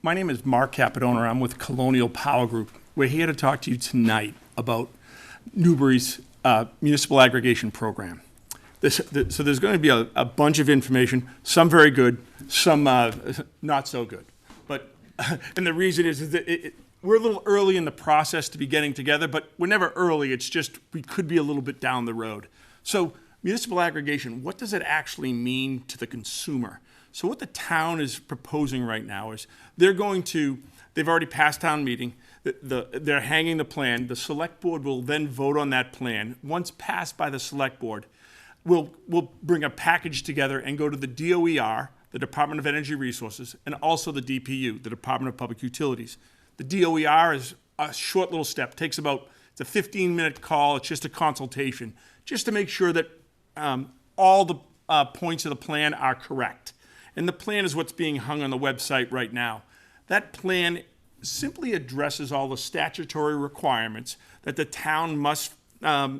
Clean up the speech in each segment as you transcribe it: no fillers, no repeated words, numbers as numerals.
My name is Mark Capadona. I'm with Colonial Power Group. We're here to talk to you tonight about Newbury's municipal aggregation program. So there's going to be a bunch of information, some very good, some not so good. But and the reason is that we're a little early in the process to be getting together, but we're never early. It's just we could be a little bit down the road. So municipal aggregation, what does it actually mean to the consumer? So what the town is proposing right now is they've already passed town meeting, they're hanging the plan, the select board will then vote on that plan. Once passed by the select board, we'll bring a package together and go to the DOER, the Department of Energy Resources, and also the DPU, the Department of Public Utilities. The DOER is a short little step, it's a 15-minute call, it's just a consultation, just to make sure that all the points of the plan are correct. And the plan is what's being hung on the website right now. That plan simply addresses all the statutory requirements that the town must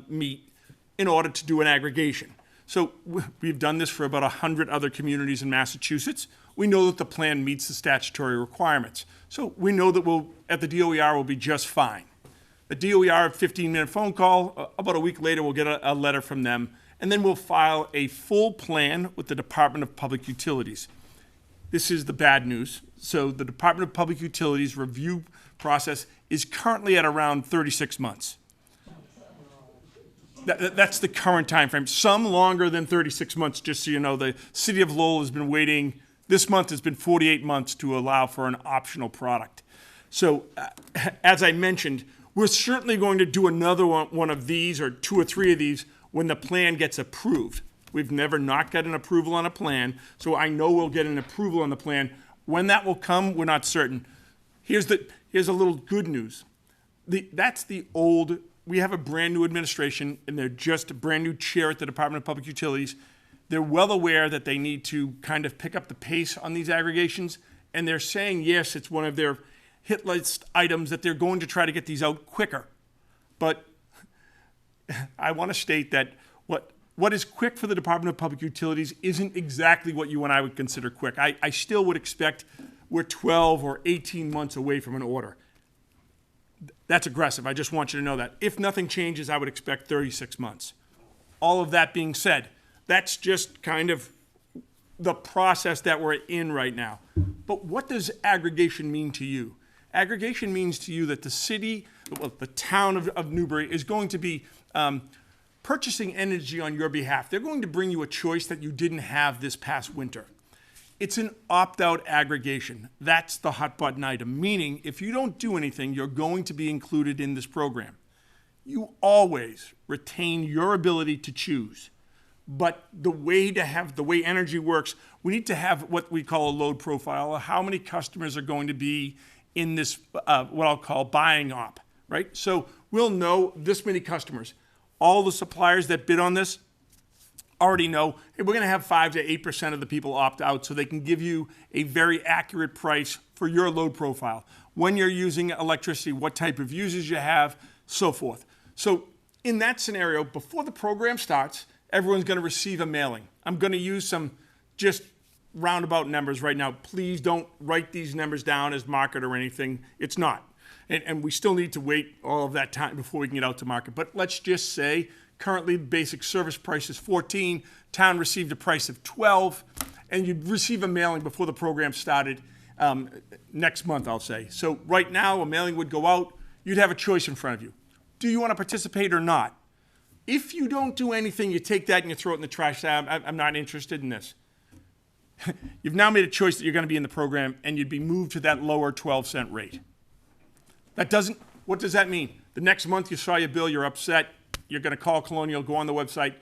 meet in order to do an aggregation. So we've done this for about 100 other communities in Massachusetts. We know that the plan meets the statutory requirements. So we know that at the DOER we'll be just fine. The DOER, a 15-minute phone call, about a week later we'll get a letter from them, and then we'll file a full plan with the Department of Public Utilities. This is the bad news. So the Department of Public Utilities review process is currently at around 36 months. That's the current time frame. Some longer than 36 months, just so you know. The city of Lowell has been waiting. This month has been 48 months to allow for an optional product. So as I mentioned, we're certainly going to do another one of these or two or three of these when the plan gets approved. We've never not gotten approval on a plan, so I know we'll get an approval on the plan. When that will come, we're not certain. Here's a little good news. We have a brand new administration, and they're just a brand new chair at the Department of Public Utilities. They're well aware that they need to kind of pick up the pace on these aggregations, and they're saying, yes, it's one of their hit list items that they're going to try to get these out quicker. But I want to state that what is quick for the Department of Public Utilities isn't exactly what you and I would consider quick. I still would expect we're 12 or 18 months away from an order. That's aggressive. I just want you to know that. If nothing changes, I would expect 36 months. All of that being said, that's just kind of the process that we're in right now. But what does aggregation mean to you? Aggregation means to you that the town of Newbury is going to be purchasing energy on your behalf. They're going to bring you a choice that you didn't have this past winter. It's an opt-out aggregation. That's the hot button item, meaning if you don't do anything, you're going to be included in this program. You always retain your ability to choose. But the way energy works, we need to have what we call a load profile, how many customers are going to be in this, what I'll call buying op, right? So we'll know this many customers. All the suppliers that bid on this already know, hey, we're going to have 5 to 8% of the people opt out, so they can give you a very accurate price for your load profile. When you're using electricity, what type of users you have, so forth. So in that scenario, before the program starts, everyone's going to receive a mailing. I'm going to use some just roundabout numbers right now. Please don't write these numbers down as market or anything. It's not. And we still need to wait all of that time before we can get out to market. But let's just say currently the basic service price is $14, town received a price of $12, and you'd receive a mailing before the program started next month, I'll say. So right now, a mailing would go out, you'd have a choice in front of you. Do you want to participate or not? If you don't do anything, you take that and you throw it in the trash. I'm not interested in this. You've now made a choice that you're going to be in the program, and you'd be moved to that lower 12-cent rate. What does that mean? The next month you saw your bill, you're upset, you're going to call Colonial, go on the website,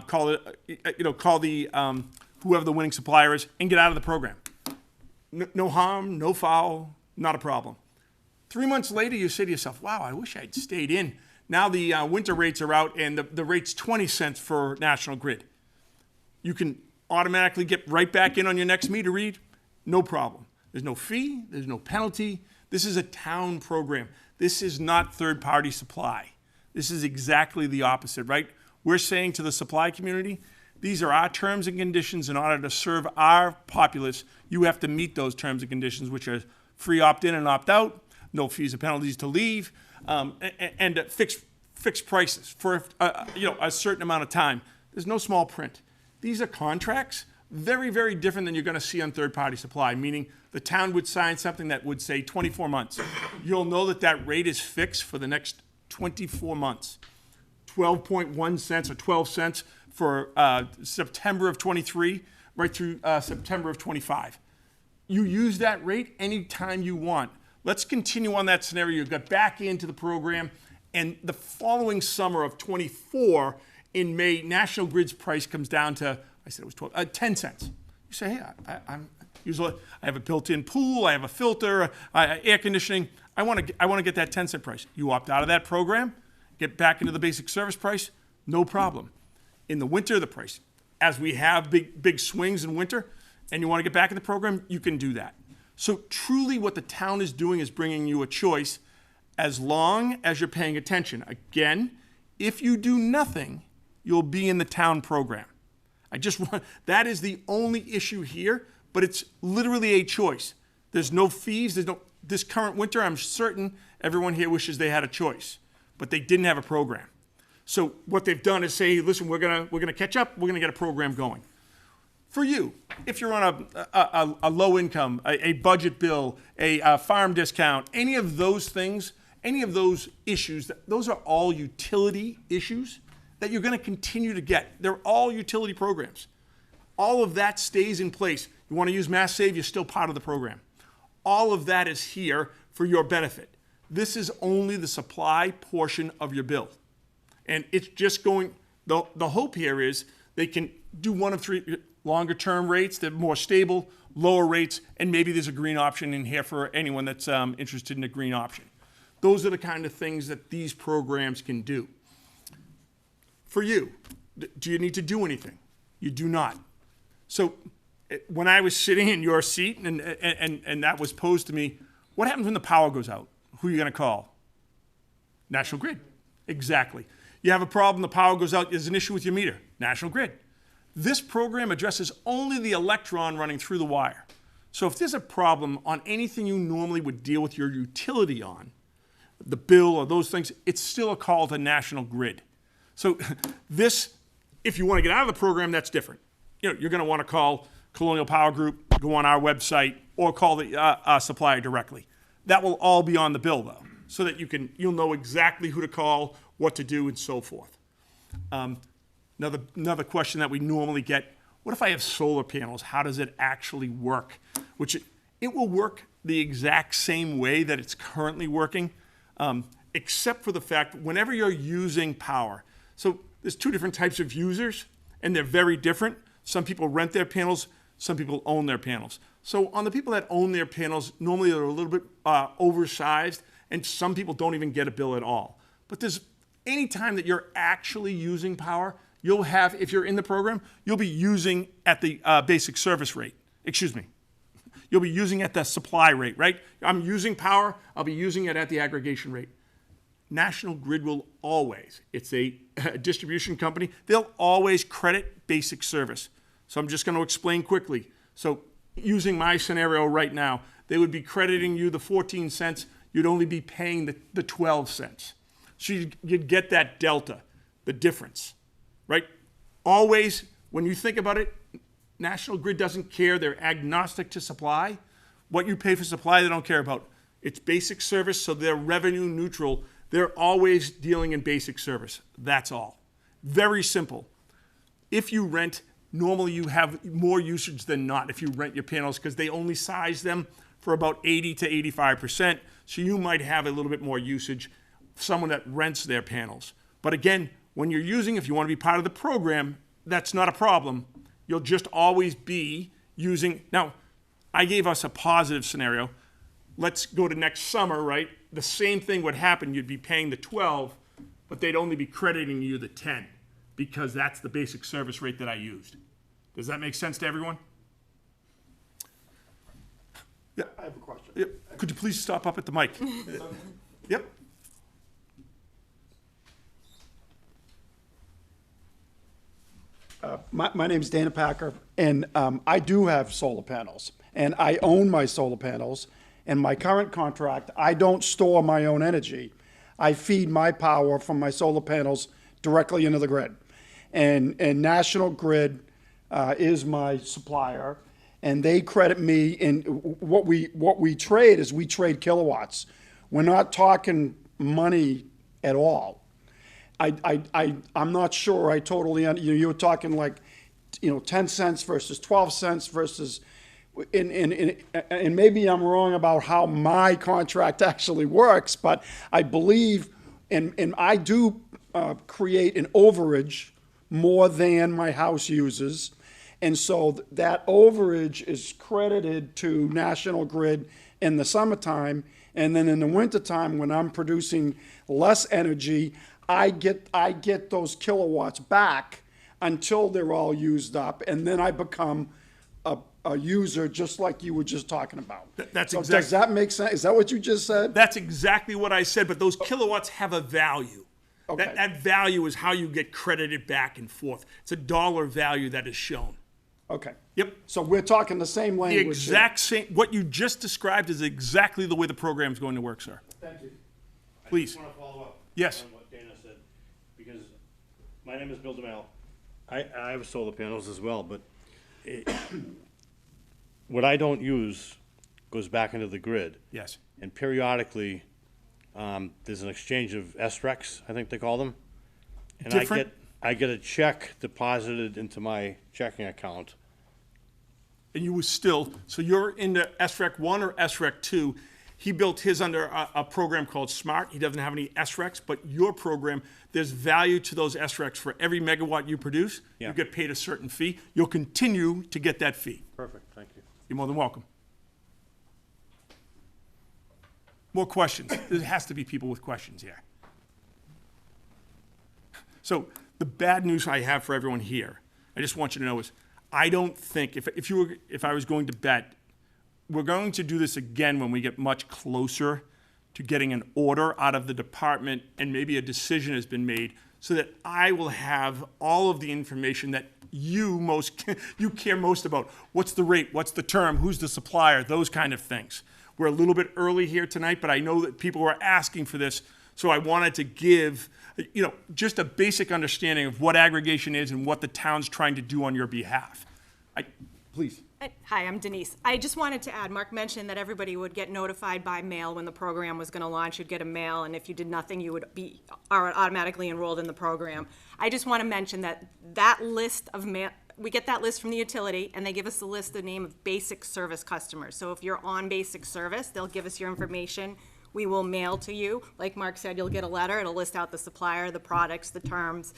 call whoever the winning supplier is, and get out of the program. No harm, no foul, not a problem. 3 months later, you say to yourself, wow, I wish I'd stayed in. Now the winter rates are out, and the rate's 20 cents for National Grid. You can automatically get right back in on your next meter read, no problem. There's no fee, there's no penalty. This is a town program. This is not third-party supply. This is exactly the opposite, right? We're saying to the supply community, these are our terms and conditions. In order to serve our populace, you have to meet those terms and conditions, which are free opt-in and opt-out, no fees or penalties to leave, and fixed prices for a certain amount of time. There's no small print. These are contracts, very, very different than you're going to see on third-party supply, meaning the town would sign something that would say 24 months. You'll know that that rate is fixed for the next 24 months. 12.1 cents or 12 cents for September of 23 right through September of 25. You use that rate anytime you want. Let's continue on that scenario. You got back into the program, and the following summer of 24, in May, National Grid's price comes down to, I said it was 10 cents. You say, hey, I have a built-in pool, I have a filter, air conditioning. I want to get that 10-cent price. You opt out of that program, get back into the basic service price, no problem. In the winter, the price, as we have big swings in winter, and you want to get back in the program, you can do that. So truly what the town is doing is bringing you a choice as long as you're paying attention. Again, if you do nothing, you'll be in the town program. That is the only issue here, but it's literally a choice. There's no fees, this current winter, I'm certain everyone here wishes they had a choice, but they didn't have a program. So what they've done is say, listen, we're gonna catch up, we're gonna get a program going. For you, if you're on a low income, a budget bill, a farm discount, any of those things, any of those issues, those are all utility issues that you're going to continue to get. They're all utility programs. All of that stays in place. You want to use Mass Save, you're still part of the program. All of that is here for your benefit. This is only the supply portion of your bill. And it's just going, the hope here is they can do one of three longer term rates, they're more stable, lower rates, and maybe there's a green option in here for anyone that's interested in a green option. Those are the kind of things that these programs can do. For you, do you need to do anything? You do not. So when I was sitting in your seat and that was posed to me, what happens when the power goes out? Who are you going to call? National Grid. Exactly. You have a problem, the power goes out, there's an issue with your meter. National Grid. This program addresses only the electron running through the wire. So if there's a problem on anything you normally would deal with your utility on, the bill or those things, it's still a call to National Grid. So this, if you want to get out of the program, that's different. You're going to want to call Colonial Power Group, go on our website, or call the supplier directly. That will all be on the bill, though, so that you'll know exactly who to call, what to do, and so forth. Another question that we normally get, what if I have solar panels? How does it actually work? Which it will work the exact same way that it's currently working, except for the fact whenever you're using power. So there's two different types of users, and they're very different. Some people rent their panels, some people own their panels. So on the people that own their panels, normally they're a little bit oversized, and some people don't even get a bill at all. But there's any time that you're actually using power, you'll have, if you're in the program, you'll be using at the basic service rate. Excuse me. You'll be using at the supply rate, right? I'm using power, I'll be using it at the aggregation rate. National Grid will always, it's a distribution company, they'll always credit basic service. So I'm just going to explain quickly. So using my scenario right now, they would be crediting you the 14 cents, you'd only be paying the 12 cents. So you'd get that delta, the difference, right? Always, when you think about it, National Grid doesn't care, they're agnostic to supply. What you pay for supply, they don't care about. It's basic service, so they're revenue neutral. They're always dealing in basic service. That's all. Very simple. If you rent, normally you have more usage than not if you rent your panels because they only size them for about 80 to 85%. So you might have a little bit more usage, someone that rents their panels. But again, when you're using, if you want to be part of the program, that's not a problem. You'll just always be using. Now, I gave us a positive scenario. Let's go to next summer, right? The same thing would happen. You'd be paying the 12, but they'd only be crediting you the 10 because that's the basic service rate that I used. Does that make sense to everyone? Yeah. I have a question. Yep. Could you please stop up at the mic? Yep. My name's Dana Packer, and I do have solar panels, and I own my solar panels, In my current contract, I don't store my own energy. I feed my power from my solar panels directly into the grid. And National Grid is my supplier, and they credit me in what we trade is we trade kilowatts. We're not talking money at all. I'm not sure I totally, you were talking like, 10 cents versus 12 cents versus, and maybe I'm wrong about how my contract actually works, but I believe, and I do create an overage more than my house uses. And so that overage is credited to National Grid in the summertime. And then in the wintertime, when I'm producing less energy, I get those kilowatts back until they're all used up. And then I become a user just like you were just talking about. Does that make sense? Is that what you just said? That's exactly what I said, but those kilowatts have a value. Okay. That value is how you get credited back and forth. It's a dollar value that is shown. Okay. Yep. So we're talking the same language. The exact same. What you just described is exactly the way the program is going to work, sir. Thank you. Please. I just want to follow up Yes. on what Dana said, because my name is Bill DeMel. I have solar panels as well, but what I don't use goes back into the grid. Yes. And periodically, there's an exchange of SRECs, I think they call them. And Different? I get a check deposited into my checking account. And you were still, so you're into SREC 1 or SREC 2. He built his under a program called SMART. He doesn't have any SRECs, but your program, there's value to those SRECs. For every megawatt you produce, Yeah. you get paid a certain fee. You'll continue to get that fee. Perfect, thank you. You're more than welcome. More questions. There has to be people with questions here. So the bad news I have for everyone here, I just want you to know is, I don't think, if I was going to bet, we're going to do this again when we get much closer to getting an order out of the department and maybe a decision has been made so that I will have all of the information that you care most about. What's the rate? What's the term? Who's the supplier? Those kind of things. We're a little bit early here tonight, but I know that people were asking for this, so I wanted to give, just a basic understanding of what aggregation is and what the town's trying to do on your behalf. Please. Hi, I'm Denise. I just wanted to add, Mark mentioned that everybody would get notified by mail when the program was going to launch. You'd get a mail, and if you did nothing, you would be automatically enrolled in the program. I just want to mention that list of mail, we get that list from the utility, and they give us the list, the name of basic service customers. So if you're on basic service, they'll give us your information. We will mail to you. Like Mark said, you'll get a letter. It'll list out the supplier, the products, the terms.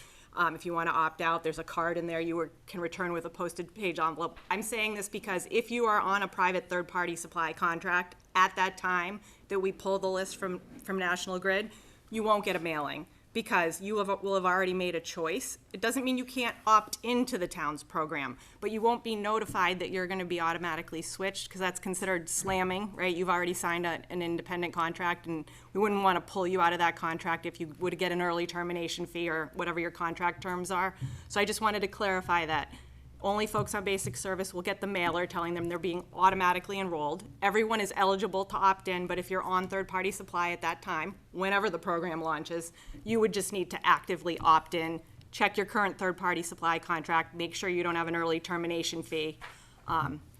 If you want to opt out, there's a card in there you can return with a posted page envelope. I'm saying this because if you are on a private third-party supply contract at that time that we pull the list from National Grid, you won't get a mailing because you will have already made a choice. It doesn't mean you can't opt into the town's program, but you won't be notified that you're going to be automatically switched because that's considered slamming, right? You've already signed an independent contract, and we wouldn't want to pull you out of that contract if you would get an early termination fee or whatever your contract terms are. So I just wanted to clarify that. Only folks on basic service will get the mailer telling them they're being automatically enrolled. Everyone is eligible to opt in, but if you're on third-party supply at that time, whenever the program launches, you would just need to actively opt in, check your current third-party supply contract, make sure you don't have an early termination fee,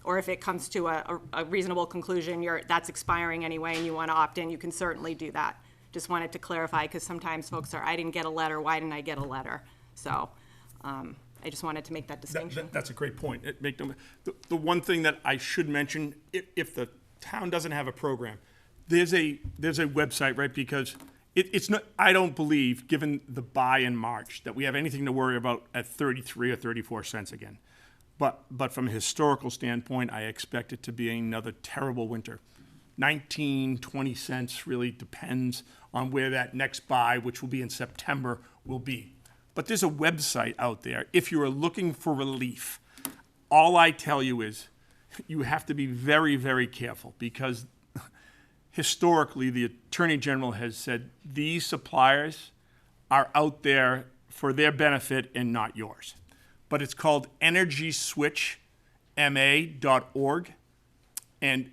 or if it comes to a reasonable conclusion, that's expiring anyway and you want to opt in, you can certainly do that. Just wanted to clarify because sometimes folks are, I didn't get a letter, why didn't I get a letter? So I just wanted to make that distinction. That's a great point. The one thing that I should mention, if the town doesn't have a program, there's a website, right? Because it's not, I don't believe, given the buy in March, that we have anything to worry about at 33 or 34 cents again. But from a historical standpoint, I expect it to be another terrible winter. 19, 20 cents really depends on where that next buy, which will be in September, will be. But there's a website out there. If you are looking for relief, all I tell you is you have to be very, very careful because historically the Attorney General has said these suppliers are out there for their benefit and not yours. But it's called energyswitchma.org. And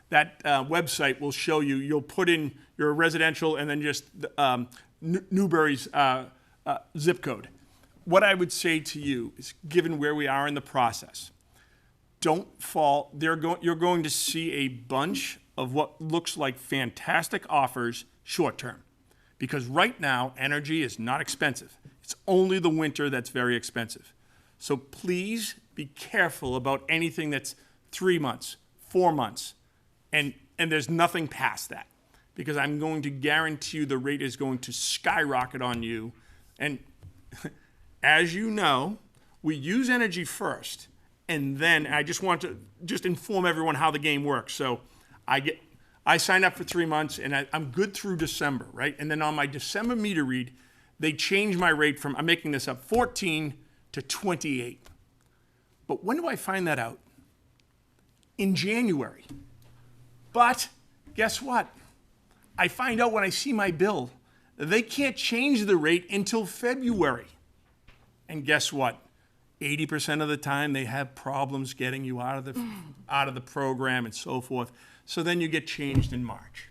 that website will show you. You'll put in your residential and then just Newbury's zip code. What I would say to you is, given where we are in the process, don't fall. You're going to see a bunch of what looks like fantastic offers short term, because right now energy is not expensive. It's only the winter that's very expensive. So please be careful about anything that's 3 months, 4 months, and there's nothing past that, because I'm going to guarantee you the rate is going to skyrocket on you. And as you know, we use energy first, and then I just want to inform everyone how the game works. So I signed up for 3 months, and I'm good through December, right? And then on my December meter read, they changed my rate from, I'm making this up, 14 to 28. But when do I find that out? In January. But guess what? I find out when I see my bill. They can't change the rate until February. And guess what? 80% of the time they have problems getting you out of the program and so forth. So then you get changed in March.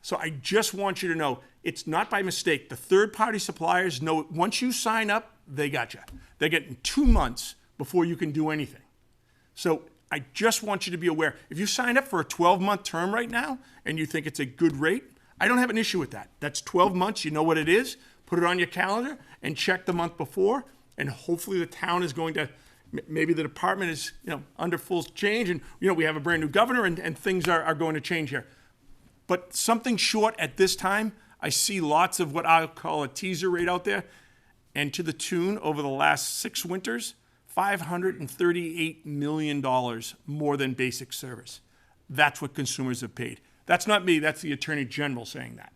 So I just want you to know, it's not by mistake. The third-party suppliers know once you sign up, they got you. They're getting 2 months before you can do anything. So I just want you to be aware. If you sign up for a 12-month term right now and you think it's a good rate, I don't have an issue with that. That's 12 months. You know what it is. Put it on your calendar and check the month before. And hopefully the town is going to, maybe the department is under full change. And we have a brand new governor and things are going to change here. But something short at this time, I see lots of what I'll call a teaser rate out there. And to the tune, over the last 6 winters, $538 million more than basic service. That's what consumers have paid. That's not me, that's the Attorney General saying that.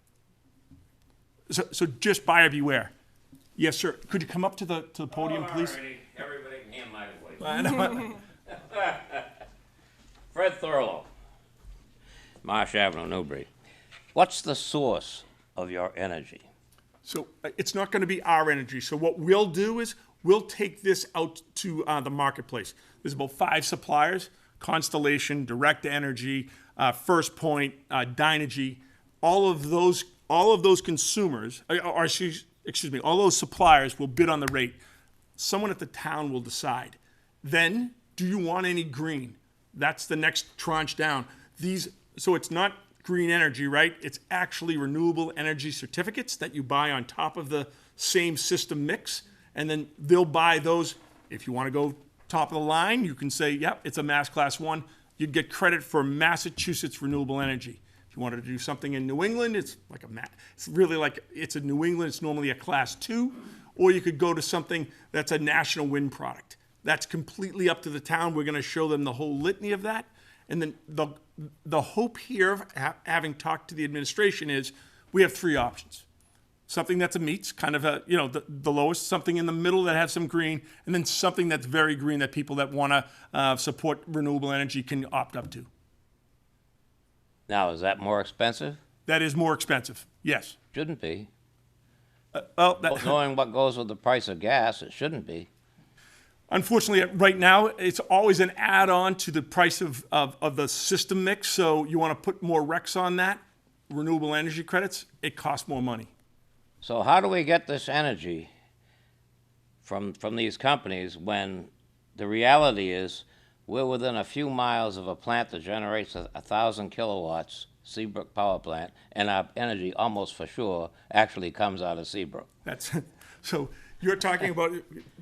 So just buyer beware. Yes, sir. Could you come up to the podium, please? Everybody can hear my voice. I know. Fred Thurlow, Marsh Avenue, Newbury. What's the source of your energy? So it's not going to be our energy. So what we'll do is we'll take this out to the marketplace. There's about 5 suppliers: Constellation, Direct Energy, First Point, Dynegy. All of those consumers, all those suppliers will bid on the rate. Someone at the town will decide. Then, do you want any green? That's the next tranche down. So it's not green energy, right? It's actually renewable energy certificates that you buy on top of the same system mix. And then they'll buy those. If you want to go top of the line, you can say, yep, it's a Mass Class 1. You'd get credit for Massachusetts renewable energy. If you wanted to do something in New England, it's a New England, it's normally a Class 2. Or you could go to something that's a national wind product. That's completely up to the town. We're going to show them the whole litany of that. And then the hope here of having talked to the administration is we have 3 options. Something that's a meets, kind of the lowest, something in the middle that has some green, and then something that's very green that people that want to support renewable energy can opt up to. Now, is that more expensive? That is more expensive, yes. Shouldn't be. Knowing what goes with the price of gas, it shouldn't be. Unfortunately, right now, it's always an add-on to the price of the system mix. So you want to put more RECs on that, renewable energy credits, it costs more money. So how do we get this energy from these companies when the reality is we're within a few miles of a plant that generates 1,000 kilowatts, Seabrook Power Plant, and our energy almost for sure actually comes out of Seabrook? So you're talking about,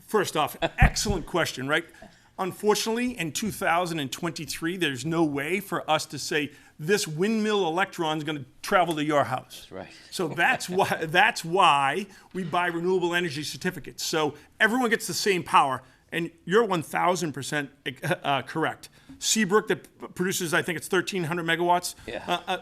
first off, excellent question, right? Unfortunately, in 2023, there's no way for us to say this windmill electron is going to travel to your house. That's right. So that's why we buy renewable energy certificates. So everyone gets the same power, and you're 1,000% correct. Seabrook that produces, I think it's 1,300 megawatts. Yeah.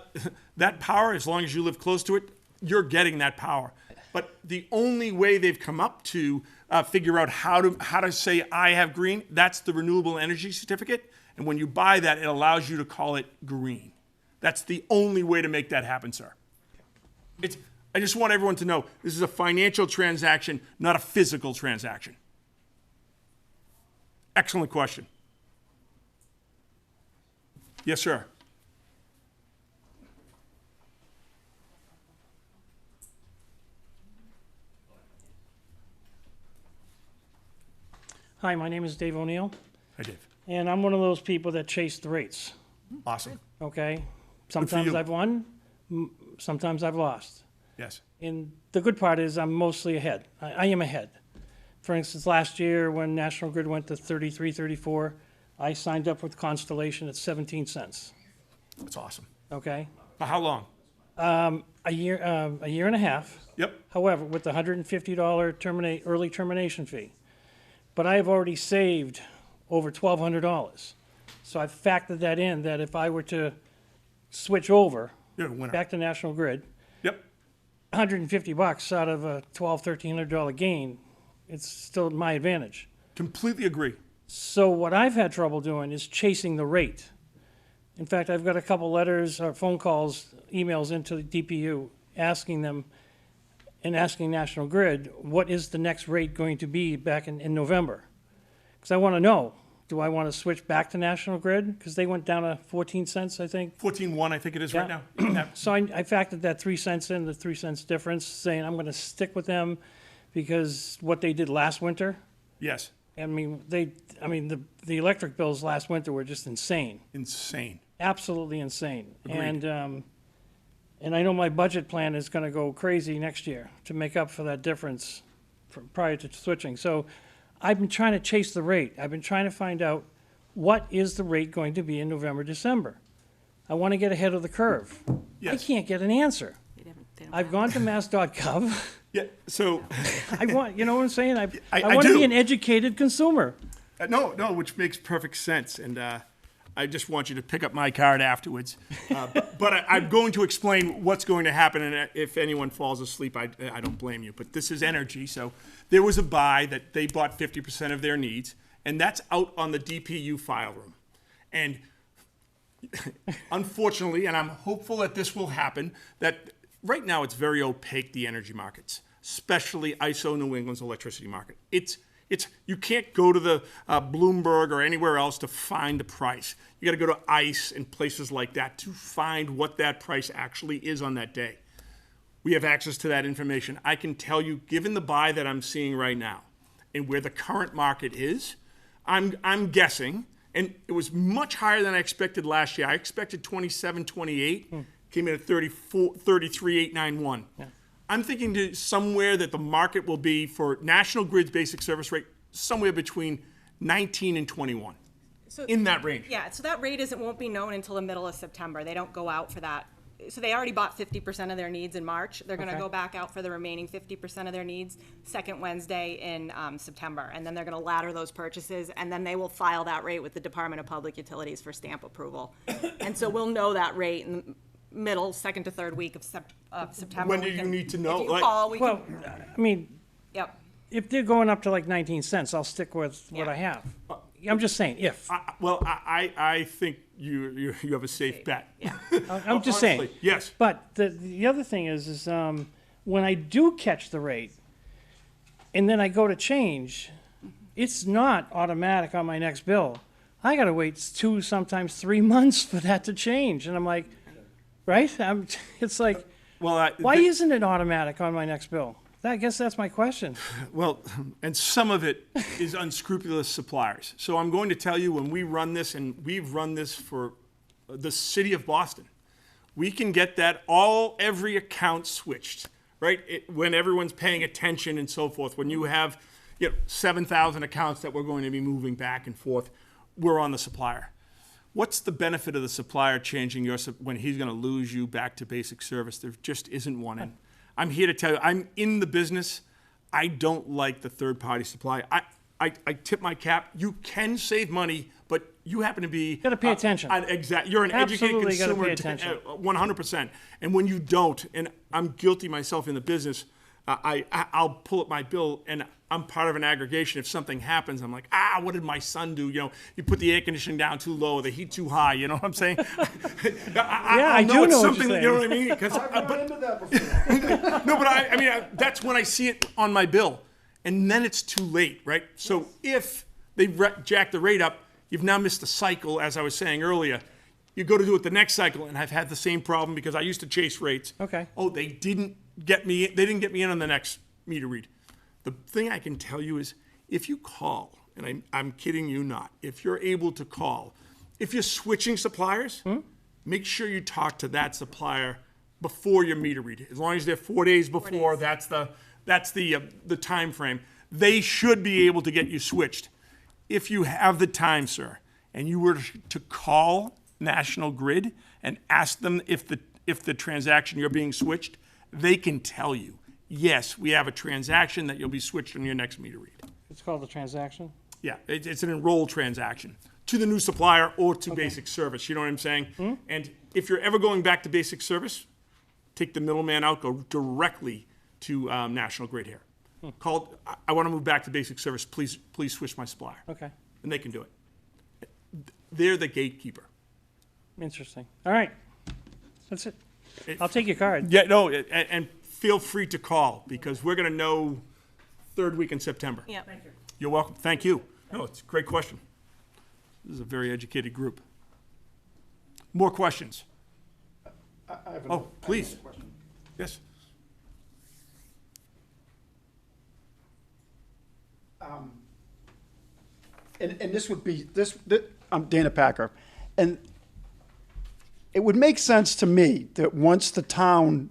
That power, as long as you live close to it, you're getting that power. But the only way they've come up to figure out how to say I have green, that's the renewable energy certificate. And when you buy that, it allows you to call it green. That's the only way to make that happen, sir. I just want everyone to know this is a financial transaction, not a physical transaction. Excellent question. Yes, sir. Hi, my name is Dave O'Neill, Hi, Dave. and I'm one of those people that chase the rates, Awesome. okay? Sometimes you. I've won, sometimes I've lost. Yes. And the good part is I'm mostly ahead. I am ahead. For instance, last year when National Grid went to 33, 34, I signed up with Constellation at 17 cents, That's awesome. okay? For how long? A year and a half. Yep. However, with the $150 early termination fee. But I have already saved over $1,200. So I've factored that in, that if I were to switch over You're a winner. back to National Grid, Yep. $150 out of a $1,200-$1,300 gain, it's still my advantage. Completely agree. So what I've had trouble doing is chasing the rate. In fact, I've got a couple letters or phone calls, emails into the DPU asking them and asking National Grid, what is the next rate going to be back in November? Because I want to know, do I want to switch back to National Grid? Because they went down to 14 cents, I think. 14.1, I think it is right Yeah. now. Yeah. So I factored that 3 cents in, the 3 cents difference, saying I'm going to stick with them because what they did last winter, Yes. I mean, the electric bills last winter were just insane. Insane. Absolutely insane. Agreed. And I know my budget plan is gonna go crazy next year to make up for that difference prior to switching. So I've been trying to chase the rate. I've been trying to find out what is the rate going to be in November, December. I wanna get ahead of the curve. I Yes. can't get an answer. They don't I've gone to mass.gov. Yeah. So, I want, you know what I'm saying? I I wanna do. be an educated consumer. no, which makes perfect sense. And I just want you to pick up my card afterwards. But I'm going to explain what's going to happen. And if anyone falls asleep, I don't blame you. But this is energy. So there was a buy that they bought 50% of their needs. And that's out on the DPU file room. And unfortunately, and I'm hopeful that this will happen, that right now it's very opaque, the energy markets, especially ISO New England's electricity market. It's you can't go to the Bloomberg or anywhere else to find the price. You got to go to ICE and places like that to find what that price actually is on that day. We have access to that information. I can tell you, given the buy that I'm seeing right now and where the current market is, I'm guessing, and it was much higher than I expected last year. I expected 27, 28, came in at 33,891. I'm thinking to somewhere that the market will be for National Grid's basic service rate somewhere between 19 and 21, in that range. Yeah, so that rate won't be known until the middle of September. They don't go out for that. So they already bought 50% of their needs in March. They're gonna Okay. go back out for the remaining 50% of their needs second Wednesday in September. And then they're gonna ladder those purchases, and then they will file that rate with the Department of Public Utilities for stamp approval. And so we'll know that rate in the middle, second to third week of September. When do We you can- need to know? If you Like- call, we Well, can, I mean, yep. if they're going up to like 19 cents, I'll stick with what Yeah. I have. I'm just saying, if. I think you have a safe bet. Yeah. I'm just saying. Honestly, yes. But the other thing is when I do catch the rate, and then I go to change, it's not automatic on my next bill. I gotta wait 2, sometimes 3 months for that to change, and I'm like, right? It's like, Well, why isn't it automatic on my next bill? I guess that's my question. Well, and some of it is unscrupulous suppliers. So I'm going to tell you, when we run this, and we've run this for the city of Boston, we can get that every account switched, right? When everyone's paying attention and so forth. When you have 7,000 accounts that we're going to be moving back and forth, we're on the supplier. What's the benefit of the supplier changing when he's going to lose you back to basic service? There just isn't one. And I'm here to tell you, I'm in the business. I don't like the third-party supply. I tip my cap. You can save money, but you happen to be... Gotta pay attention. You're an educated Absolutely gotta consumer. pay attention. 100%. And when you don't, and I'm guilty myself in the business, I'll pull up my bill, and I'm part of an aggregation. If something happens, I'm like, what did my son do? You put the air conditioning down too low, the heat too high. You know what I'm saying? I do it's know what something you're that, you know what I mean? I've run into that before. No, but I mean, that's when I see it on my bill, and then it's too late, right? So if they jack the rate up, you've now missed the cycle, as I was saying earlier. You go to do it the next cycle, and I've had the same problem because I used to chase rates. Okay. Oh, they didn't get me. They didn't get me in on the next meter read. The thing I can tell you is, if you call and I'm kidding you not, if you're able to call, if you're switching suppliers, make sure you talk to that supplier before your meter read. As long as they're 4 days before, that's the time frame. They should be able to get you switched. If you have the time, sir, and you were to call National Grid and ask them if the transaction you're being switched, they can tell you, yes, we have a transaction that you'll be switched on your next meter read. It's called a transaction? Yeah, it's an enrolled transaction to the new supplier or to basic service. You know what I'm saying? And if you're ever going back to basic service, take the middleman out, go directly to National Grid here. Call, I want to move back to basic service. Please switch my supplier. Okay, And they can do it. They're the gatekeeper. interesting. All right, that's it. I'll take your card. Yeah, no, and feel free to call because we're going to know third week in September. Yeah. You're welcome. Thank you. No, it's a great question. This is a very educated group. More questions? Oh, please. Yes. And this would be, I'm Dana Packer, and it would make sense to me that once the town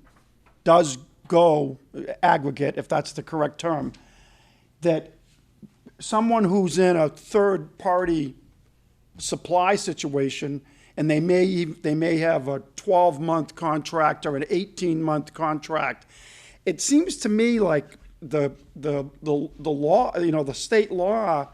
does go aggregate, if that's the correct term, that someone who's in a third-party supply situation, and they may have a 12-month contract or an 18-month contract, it seems to me like the law, the state law,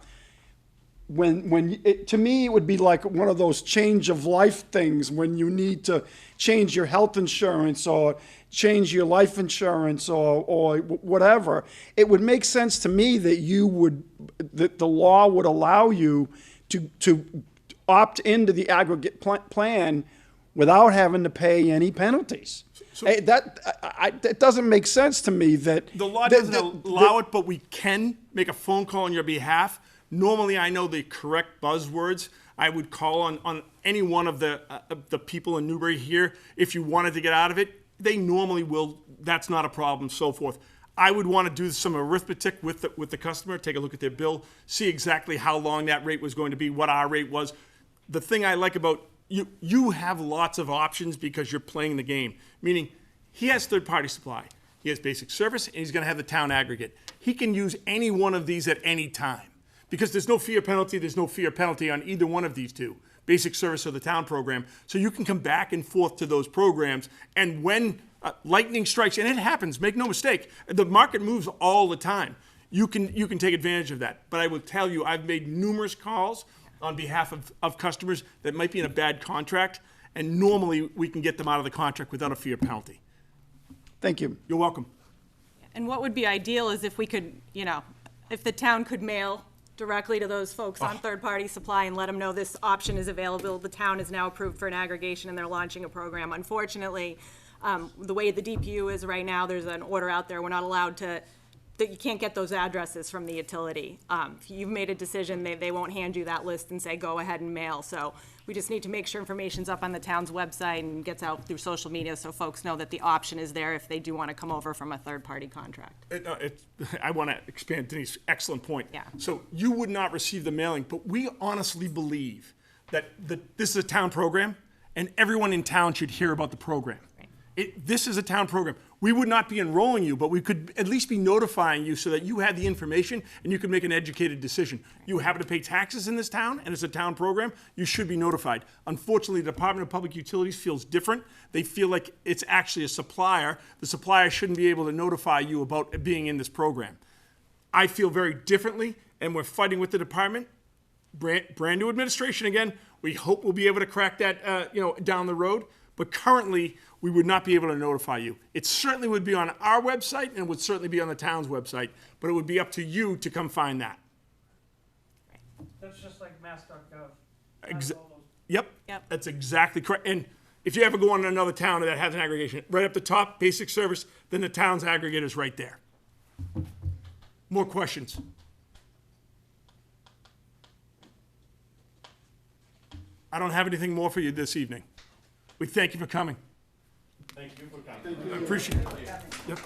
to me, it would be like one of those change of life things when you need to change your health insurance or change your life insurance or whatever. It would make sense to me that the law would allow you to opt into the aggregate plan without having to pay any penalties. That doesn't make sense to me that The law doesn't allow it, but we can make a phone call on your behalf. Normally, I know the correct buzzwords. I would call on any one of the people in Newbury here. If you wanted to get out of it, they normally will. That's not a problem, so forth. I would want to do some arithmetic with the customer, take a look at their bill, see exactly how long that rate was going to be, what our rate was. The thing I like about you have lots of options because you're playing the game, meaning he has third-party supply. He has basic service, and he's going to have the town aggregate. He can use any one of these at any time. Because there's no fee or penalty, there's no fee or penalty on either one of these two, basic service or the town program. So you can come back and forth to those programs. And when lightning strikes, and it happens, make no mistake, the market moves all the time. You can take advantage of that. But I will tell you, I've made numerous calls on behalf of customers that might be in a bad contract, and normally we can get them out of the contract without a fee or penalty. Thank you. You're welcome. And what would be ideal is if we could, if the town could mail directly to those folks on third-party supply and let them know this option is available. The town is now approved for an aggregation and they're launching a program. Unfortunately, the way the DPU is right now, there's an order out there, we're not allowed to, that you can't get those addresses from the utility. If you've made a decision, they won't hand you that list and say, go ahead and mail. So we just need to make sure information's up on the town's website and gets out through social media so folks know that the option is there if they do want to come over from a third-party contract. I want to expand Denise, excellent point. Yeah. So you would not receive the mailing, but we honestly believe that this is a town program and everyone in town should hear about the program. This is a town program. We would not be enrolling you, but we could at least be notifying you so that you had the information and you could make an educated decision. You happen to pay taxes in this town and it's a town program, you should be notified. Unfortunately, the Department of Public Utilities feels different. They feel like it's actually a supplier. The supplier shouldn't be able to notify you about being in this program. I feel very differently, and we're fighting with the department. Brand new administration again. We hope we'll be able to crack that down the road. But currently, we would not be able to notify you. It certainly would be on our website and it would certainly be on the town's website, but it would be up to you to come find that. That's just like mass.gov. Yep, Yep. that's exactly correct. And if you ever go on another town that has an aggregation, right up the top, basic service, then the town's aggregate is right there. More questions? I don't have anything more for you this evening. We thank you for coming. Thank you for coming. I appreciate it. Yep.